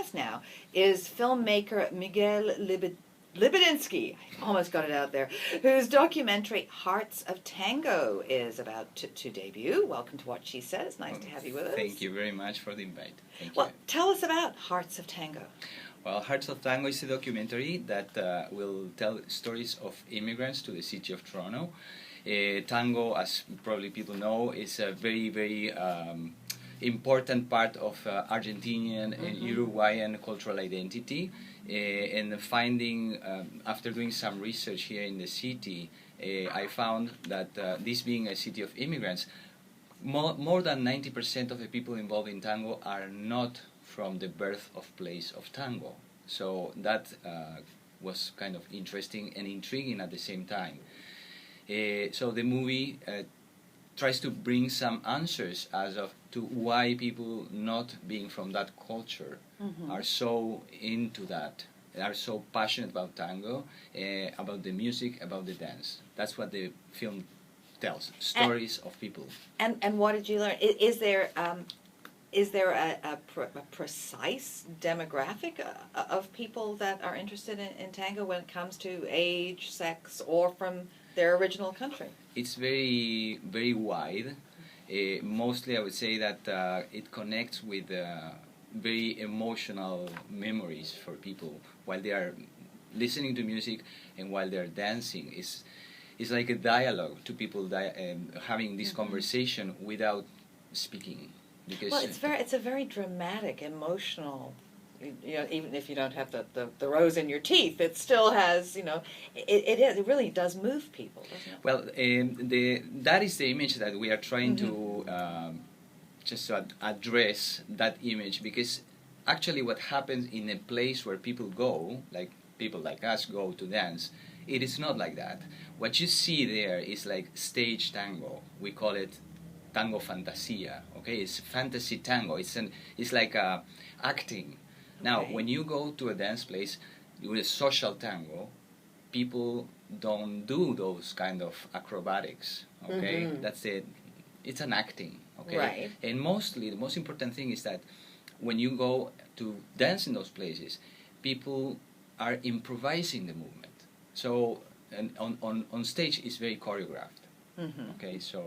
guest now is filmmaker Miguel Libedinsky, I almost got it out there, whose documentary Hearts of Tango is about to debut. Welcome to What She Says. Nice to have you with us. Thank you very much for the invite. Thank well, you. Tell us about Hearts of Tango. Well, Hearts of Tango is a documentary that will tell stories of immigrants to the city of Toronto. Tango, as probably people know, is a very, very important part of Argentinian and Uruguayan cultural identity. And finding, after doing some research here in the city, I found that this being a city of immigrants, more than 90% of the people involved in tango are not from the birth of place of tango. So that was kind of interesting and intriguing at the same time. So the movie tries to bring some answers as of to why people not being from that culture are so into that, are so passionate about tango, about the music, about the dance. That's what the film tells, stories of people. And what did you learn? Is there a precise demographic of people that are interested in tango when it comes to age, sex, or from their original country? It's very, very wide. Mostly I would say that it connects with very emotional memories for people while they are listening to music and while they are dancing. It's like a dialogue to people having this conversation without speaking. Because well, it's a very dramatic, emotional. You know, even if you don't have the rose in your teeth, it still has. You know, it really does move people, doesn't it? Well, that is the image that we are trying to just address that image, because actually what happens in a place where people go, like people like us go to dance, it is not like that. What you see there is like stage tango. We call it tango fantasia. Okay, it's fantasy tango. It's like acting. Now, when you go to a dance place with a social tango, people don't do those kind of acrobatics. Okay, that's it. It's an acting. Okay, right. And mostly the most important thing is that when you go to dance in those places, people are improvising the movement. So, and on stage it's very choreographed. Okay, so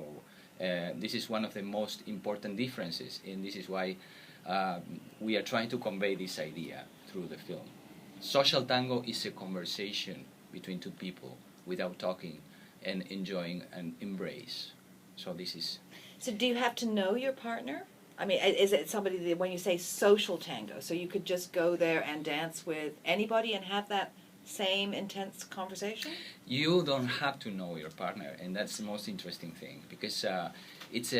this is one of the most important differences, and this is why we are trying to convey this idea through the film. Social tango is a conversation between two people without talking and enjoying an embrace. So this is... So do you have to know your partner? I mean, is it somebody that, when you say social tango, so you could just go there and dance with anybody and have that same intense conversation? You don't have to know your partner, and that's the most interesting thing, because it's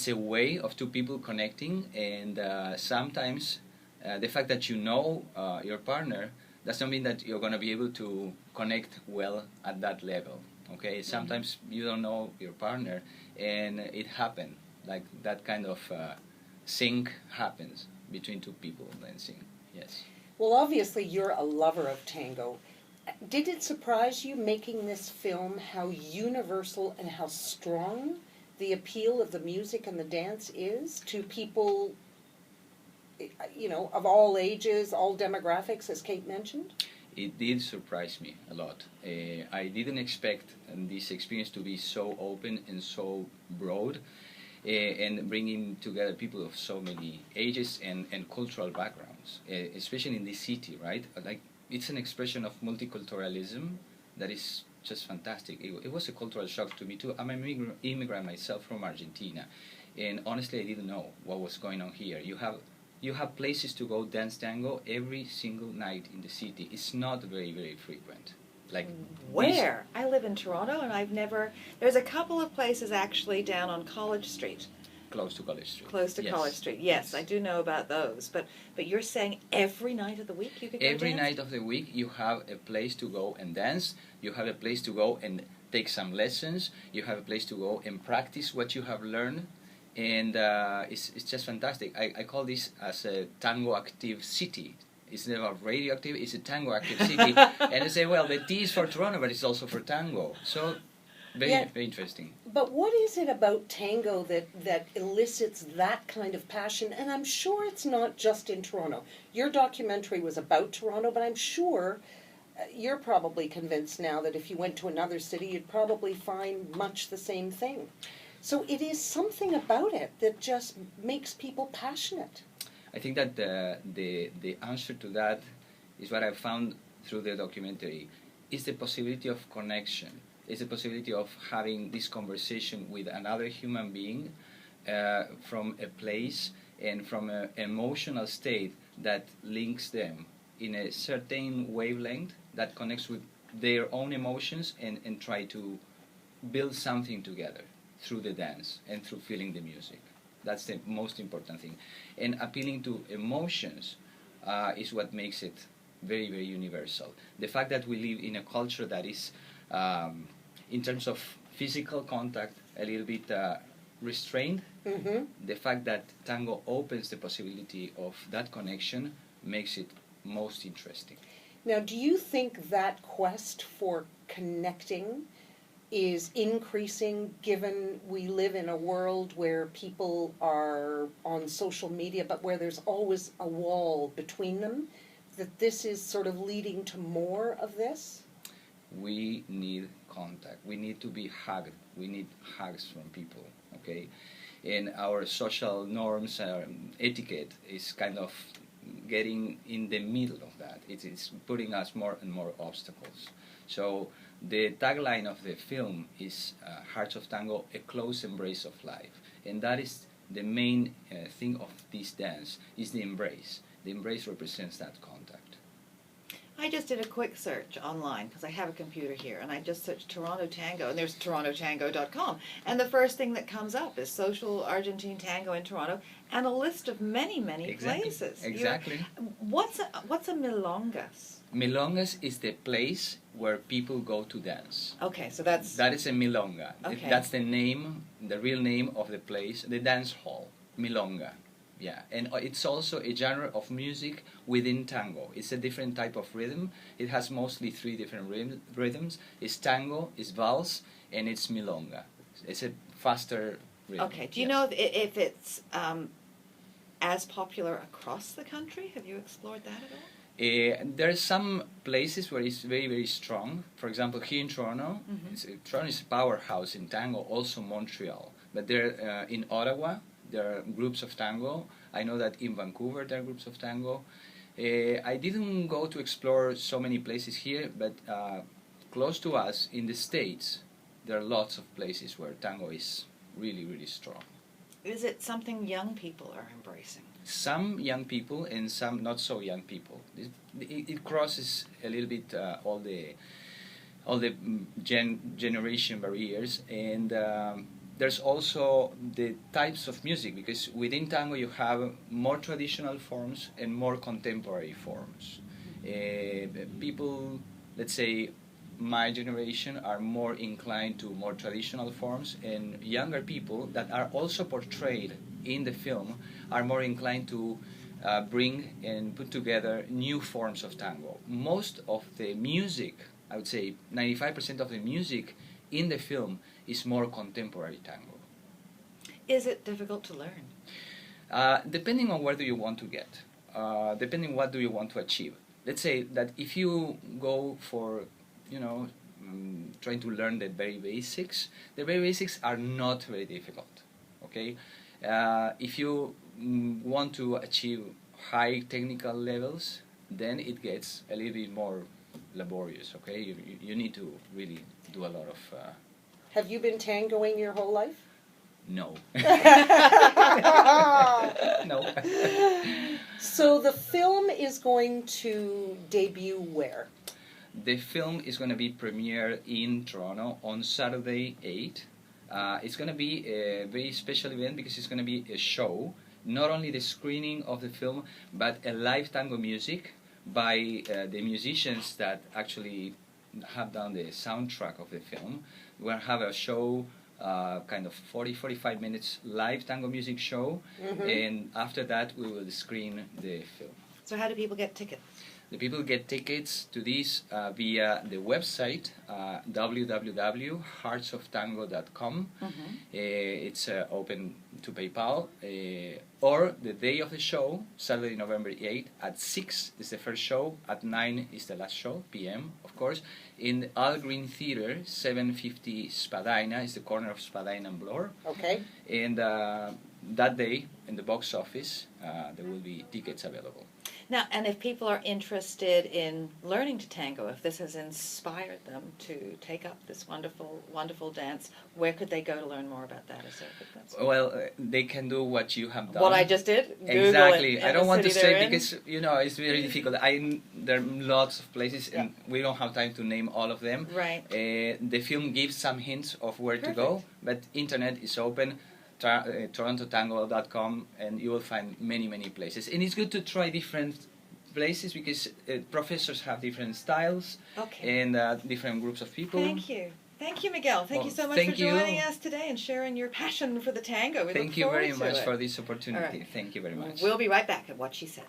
a way of two people connecting, and sometimes the fact that you know your partner does not mean that you're going to be able to connect well at that level. Okay, sometimes you don't know your partner, and it happens, like that kind of sync happens between two people dancing. Yes. Well, obviously you're a lover of tango. Did it surprise you making this film how universal and how strong the appeal of the music and the dance is to people, you know, of all ages, all demographics, as Kate mentioned? It did surprise me a lot. I didn't expect this experience to be so open and so broad, and bringing together people of so many ages and cultural backgrounds, especially in this city, right? Like, it's an expression of multiculturalism that is just fantastic. It was a cultural shock to me too. I'm an immigrant myself from Argentina, and honestly I didn't know what was going on here. You have places to go dance tango every single night in the city. It's not very, very frequent. Like where? I live in Toronto, and I've never... There's a couple of places actually down on College Street. Close to College Street. Close to College Street, yes. I do know about those. But you're saying every night of the week you could go Every dance? night of the week you have a place to go and dance. You have a place to go and take some lessons. You have a place to go and practice what you have learned. And it's just fantastic. I call this as a tango active city. It's never radioactive, it's a tango active city. And I say, well, the T is for Toronto, but it's also for tango. So very interesting. But what is it about tango that elicits that kind of passion? And I'm sure it's not just in Toronto. Your documentary was about Toronto, but I'm sure you're probably convinced now that if you went to another city, you'd probably find much the same thing. So it is something about it that just makes people passionate. I think that the answer to that is what I found through the documentary, is the possibility of connection, is the possibility of having this conversation with another human being from a place and from an emotional state that links them in a certain wavelength that connects with their own emotions and try to build something together through the dance and through feeling the music. That's the most important thing. And appealing to emotions is what makes it very, very universal. The fact that we live in a culture that is, in terms of physical contact, a little bit restrained, the fact that tango opens the possibility of that connection makes it most interesting. Now, do you think that quest for connecting is increasing given we live in a world where people are on social media but where there's always a wall between them, that this is sort of leading to more of this? We need contact. We need to be hugged. We need hugs from people, okay? And our social norms, etiquette is kind of getting in the middle of that. It's putting us more and more obstacles. So the tagline of the film is Hearts of Tango, a close embrace of life. And that is the main thing of this dance, is the embrace. The embrace represents that contact. I just did a quick search online because I have a computer here, and I just searched Toronto Tango, and there's torontotango.com. And the first thing that comes up is Social Argentine Tango in Toronto, and a list of many, many places. Exactly. What's a milongas? Milongas is the place where people go to dance. Okay, so that is a milonga. Okay. That's the name, the real name of the place, the dance hall, milonga. Yeah, and it's also a genre of music within tango. It's a different type of rhythm. It has mostly three different rhythms. It's tango, it's vals, and it's milonga. It's a faster rhythm. Okay, do you know if it's as popular across the country? Have you explored that at all? There are some places where it's very, very strong. For example, here in Toronto, Toronto is a powerhouse in tango, also Montreal. But there, in Ottawa, there are groups of tango. I know that in Vancouver there are groups of tango. I didn't go to explore so many places here, but close to us in the States, there are lots of places where tango is really, really strong. Is it something young people are embracing? Some young people and some not so young people. It crosses a little bit all the generation barriers, and there's also the types of music, because within tango you have more traditional forms and more contemporary forms. People, let's say, my generation are more inclined to more traditional forms, and younger people that are also portrayed in the film are more inclined to bring and put together new forms of tango. Most of the music, I would say 95% of the music in the film is more contemporary tango. Is it difficult to learn? Depending on where do you want to get, depending what do you want to achieve. Let's say that if you go for, trying to learn the very basics are not very difficult, okay? If you want to achieve high technical levels, then it gets a little bit more laborious, okay? You need to really do a lot of... Have you been tangoing your whole life? No. No. So the film is going to debut where? The film is going to be premiered in Toronto on Saturday 8. It's going to be a very special event because it's going to be a show, not only the screening of the film, but a live tango music by the musicians that actually have done the soundtrack of the film. We're going to have a show, kind of 40-45 minutes live tango music show, and after that we will screen the film. So how do people get tickets? The people get tickets to this via the website www.heartsoftango.com. It's open to PayPal. Or the day of the show, Saturday, November 8th at 6 is the first show. At 9 is the last show, p.m. of course. In the All Green Theater, 750 Spadina is the corner of Spadina and Bloor. Okay. And that day, in the box office, there will be tickets available. Now, and if people are interested in learning to tango, if this has inspired them to take up this wonderful, wonderful dance, where could they go to learn more about that? Is there a good dance? Well, they can do what you have done. What I just did? Google Exactly. it I and don't the want to city say they're in. because, it's very difficult. There are lots of places and we don't have time to name all of them. Right. The film gives some hints of where to go, but internet is open. TorontoTango.com, and you will find many, many places. And it's good to try different places because professors have different styles and different groups of people. Thank you. Thank you, Miguel. Thank you so much for joining us today and sharing your passion for the tango. We Thank look you forward very to much it. for this opportunity. Right. Thank you very much. We'll be right back at What She Said.